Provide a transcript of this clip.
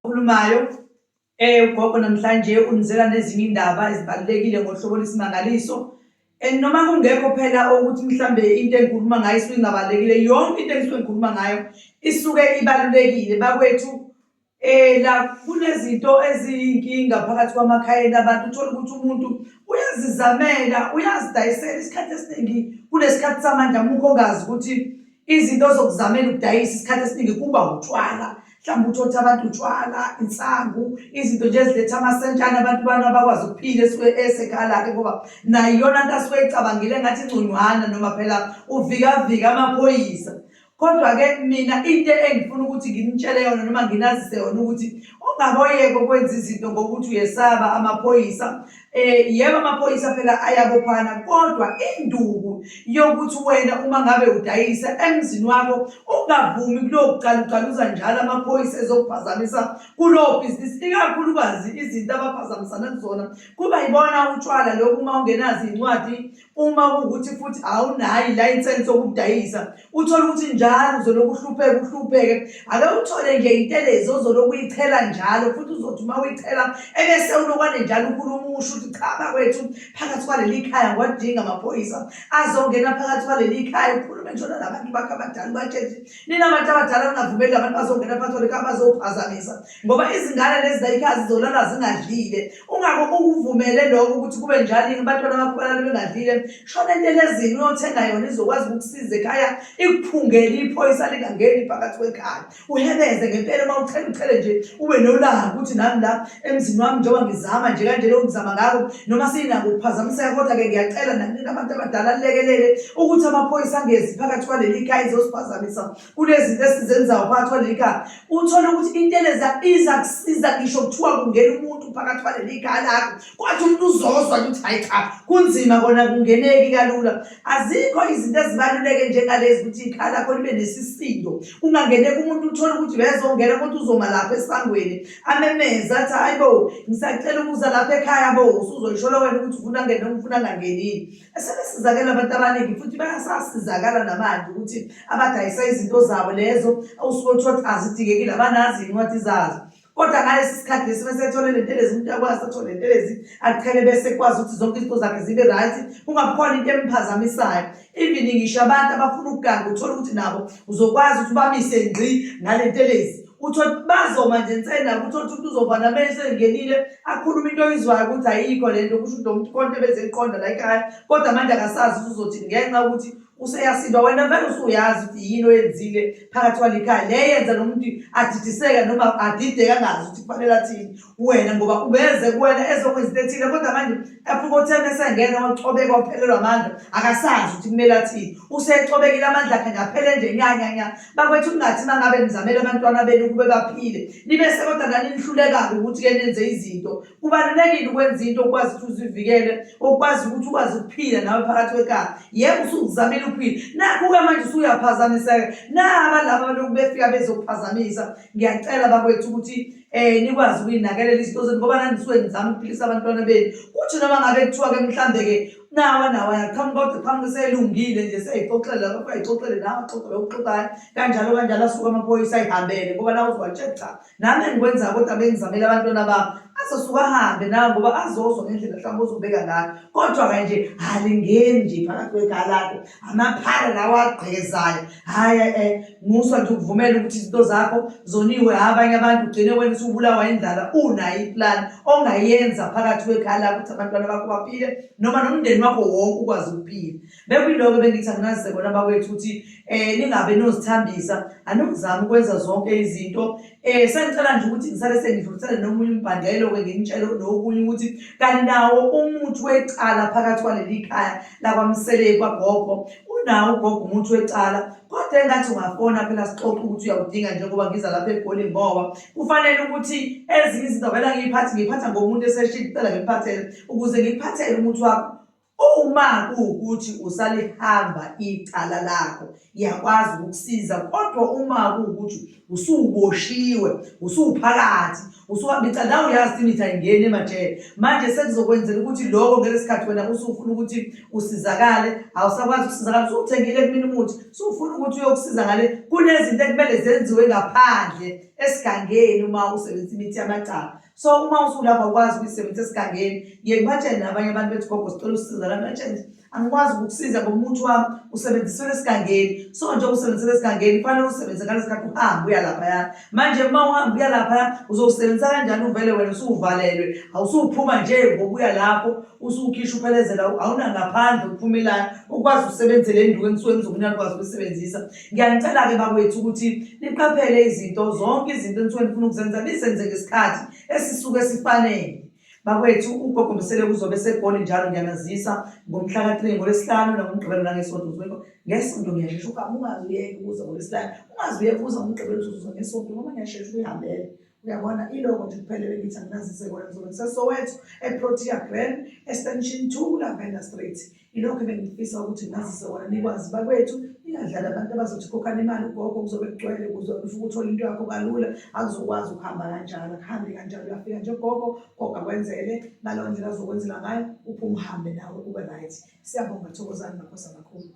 okukhulumayo. Ugogo namhlanje unizela nezinye indaba ezibalulekile ngohlobo lwesimangaliso. Noma kungekho phela ukuthi mhlambe into engikhuluma ngayo isuke ingabalulekile, yonke into engisuke ngikhuluma ngayo isuke ibalulekile bakwethu. La kunezinto eziyinkinga phakathi kwamakhaya abantu, uthola ukuthi umuntu uyazizamela, uyazidayisela isikhathi esiningi. Kulesikhathi samanje amukho ongazi ukuthi izinto zokuzamela ukudayisa isikhathi esiningi kuba utshwala. Mhlawumbe uthothe abantu utshwala, insangu, izinto nje eziletha amasentshana abantu bakwazi ukuphila esekhaya lakhe, ngoba nayo iyona nto asuke ecabangile ngathi ingconywana noma phela uvika amaphoyisa. Kodwa-ke mina into engifuna ukuthi nginitshele yona noma nginazise yona ukuthi ungaboyeka ukwenza izinto ngokuthi uyesaba amaphoyisa. Yebo amaphoyisa phela ayabophana, kodwa induku yokuthi wena uma ngabe udayisa emzini wakho ungavumi kulokucalucaluza njalo amaphoyisa ezokuphazamisa kulowo bhizinisi, ikakhulukazi izinto abaphazamisana kuzona kuba yibona utshwala lokhu. Uma ungenazo iy'ncwadi, uma kuwukuthi futhi awunayo ilayisensi yokudayisa, uthola ukuthi njalo uzoloku uhlupheke. Ake uthole nje intelezi ozoloku uyichela njalo, futhi uzothi uma uyichela ebese ulokwane njalo ukhuluma usho ukuthi cha bakwethu, phakathi kwaleli khaya ngiwadinga amaphoyisa azongena phakathi kwaleli khaya. Ukhulume njalo nabantu bakho abadala ubatshele nina abantu abadala ningavumeli abantu bazongena phakathi kwaleli khaya bazophazamisa, ngoba izingane lezi zayikhaya zizolala zingadlile. Ungako ukuvumele lokho ukuthi kube njalo abantwana bakho balala bengadlile. Shona entelezini uyothenga yona izokwazi ukukusiza ekhaya, ikuphungele iphoyisa lingangeni phakathi kwekhaya. Uhebeze ngempela uma uchele nje ube nolaka ukuthi nami la emzini wami njengoba ngizama nje kanje lokuzama ngako noma sinako ukuphazamiseka. Kodwa-ke ngiyacela nanina abantu abadala lilekelele ukuthi amaphoyisa angezi phakathi kwaleli khaya izosiphazamisa kulezi zinto esizenzayo phakathi kwaleli khaya. Uthole ukuthi inteleza iza kusiza ngisho kuthiwa kungena umuntu phakathi kwaleli khaya lakho, kwathi umuntu uzozwa ukuthi hayi cha kunzima kona kungeneki kalula. Azikho izinto ezibaluleke njengalezi ukuthi ikhaya lakho libe nesisindo, kungangeneki umuntu uthole ukuthi bezongena kodwa uzoma lapha esangweni amemeza athi hayi bo ngisacela ukuza lapha ekhaya bo, usuzoyishola wena ukuthi ufuna ngene noma ufuna ngangenini. Esebesizakela abantu abaningi futhi bayasasizakala namanje ukuthi abadayisa izinto zabo lezo usuke uthola azidingekile, abanazi iy'ncwadi zazo. Kodwa ngalesi sikhathi lesi mesethole le ntelezi, umuntu akwazi athole le ntelezi aqhele bese kwazi ukuthi zonke izinto zakhe zibe right, kungabikhona into emphazamisayo. Even ngisho abantu abafuna ukuganga uthola ukuthi nabo uzokwazi ukuthi bamise ngqi ngale ntelezi. Uthole bazoma nje insena, uthole ukuthi uzoba namehlo engenile akhuluma into oyizwayo ukuthi ayikho lento, kusho ukuthi umuntu konke beze iqonda la ekhaya, kodwa manje akasazi ukuthi uzothini ngenxa ukuthi useyasindwa. Wena vele usuyazi ukuthi yini oyenzile phakathi kwaleli khaya le yenza nomuntu adidiseka noma adideke angazi ukuthi kufanele athini wena, ngoba ubeze kuwena ezokwenza into ethile. Kodwa manje afika uthena esengena wacobeka waphelelwa amandla, akasazi ukuthi kumele athini, usecobekile amandla akhe ngaphele nje nyanyanya. Bakwethu kungathi uma ngabe nizamele abantwana benu ukube baphile nibese kodwa nani nihluleka-ke ukuthi-ke nenze izinto. Kubalulekile ukwenza into ukwazi ukuthi uzivikele, ukwazi ukuthi ukwazi ukuphila nawe phakathi kwekhaya. Yebo usukuzamile uphile, nakhu-ke manje usuyaphazamiseka naba laba balokhu befika bezokuphazamisa. Ngiyacela bakwethu ukuthi nikwazi ukuyinakelela izinto zenu, ngoba nani nisuke nizama ukuphilisa abantwana benu. Kuthi noma ngabe kuthiwa-ke mhlambe-ke nawa qhamuka selungile nje seyixoxele lapho ayixoxele nawe axoxe lokuxoxayo kanjalo asuke amaphoyisa ayihambele, ngoba nawe uzwatshela cha nami engikwenza kodwa bengizamele abantwana bami azosuka ahambe nawe, ngoba azozwa ngendlela mhlawumbe uzobeka ngayo. Kodwa-ke nje alingeni nje phakathi kwekhaya lakho amaphala lawa agqekezayo. Hhayi muswa nje ukuvumela ukuthi izinto zakho zoniwe abanye abantu, ugcine wena usubulawa indlala unayo iplani ongayenza phakathi kwekhaya lakho ukuthi abantwana bakho baphile noma nomndeni wakho wonke ukwazi ukuphila. Bekuyiloko bengithi anginazise kona bakwethu ukuthi ningabe nozithambisa, anokuzama ukwenza zonke izinto. Sengicela nje ukuthi ngisale sengidlulisele nomunye umbandelo-ke ngimtshele nokunye ukuthi kanti nawo umuthi wecala phakathi kwaleli khaya lakwamsele kwagogo, unawo ugogo umuthi wecala. Kodwa engathi ungafona phela sixoxe ukuthi uyawudinga njengoba ngiza lapha eGoli, ngoba kufanele ukuthi ezinye izinto vele ngiyiphatha ngomuntu eseshicela ngiphathele ukuze ngikuphathele umuthi wakho Uma kuwukuthi usalihamba icala lakho, iyakwazi ukukusiza, kodwa uma kuwukuthi usuboshiwe, usuphakathi, usuhamba icala, nawe uyazi imithi ayingeni emajele. Manje sekuzokwenzela ukuthi lokho ngale sikhathi wena usufuna ukuthi usizakale, awusakwazi ukusizakala, usuwuthengile kumina umuthi, usufuna ukuthi uyokusiza ngale. Kunezinto ekumele zenziwe ngaphandle esigangeni uma usebenzisa imithi yamacala. So uma usulapha ukwazi ukuyisebenzisa esigangeni, ngiyeke ngibatshele nabanye abantu bethi gogo sicela usiza la, ngibatshele angikwazi ukukusiza ngoba umuthi wami usebenzisela esigangeni. So nje usebenzisela esigangeni kufanele usebenzise ngalesikhathi uhamba uya laphaya. Manje uma uhamba uya laphaya uzowusebenzisa kanjani uvele wena usuvalelwe, awusuphuma nje ngokuya lapho usukhishwa uphelezela, awunangaphandle ukuphumelayo ukwazi usebenzele induku enisuke nizobuya nikwazi ukuyisebenzisa. Ngiyanicela-ke bakwethu ukuthi niqaphele izinto zonke, izinto enisuke nifuna ukuzenza nizenze ngesikhathi esisuke sifanele. Bakwethu ugogo Mseleko uzobe segoli njalo, ngiyanazisa ngomhla ka-3 ngoLwesihlanu nangoMgqibelo nangeSonto. Ngesonto ngiyashesha ukuhamba, ungaze uyeke ukuza ngoLwesihlanu, ungaze uyeke ukuza ngoMgqibelo, uzoza ngeSonto ngoba ngiyashesha ukuyihambela. Uyabona iloko nje kuphelele ngithi anginazise kona, ngizobe ngiseSoweto eProtea Grand Extension 2 Lavender Street. Ilokho ebengifisa ukuthi ngazise kona nikwazi bakwethu, ningadlali abantu abazothi khokhani imali ugogo kuzobe kugcwele ukuze ufike uthole into yakho kalula, akuzokwazi ukuhamba kanjalo, akuhambi kanjalo. Uyafika nje gogo akwenzele ngaleyo ndlela azokwenzela ngayo, uphume uhambe nawe ube right. Siyabonga, thokozani makhosi amakhulu.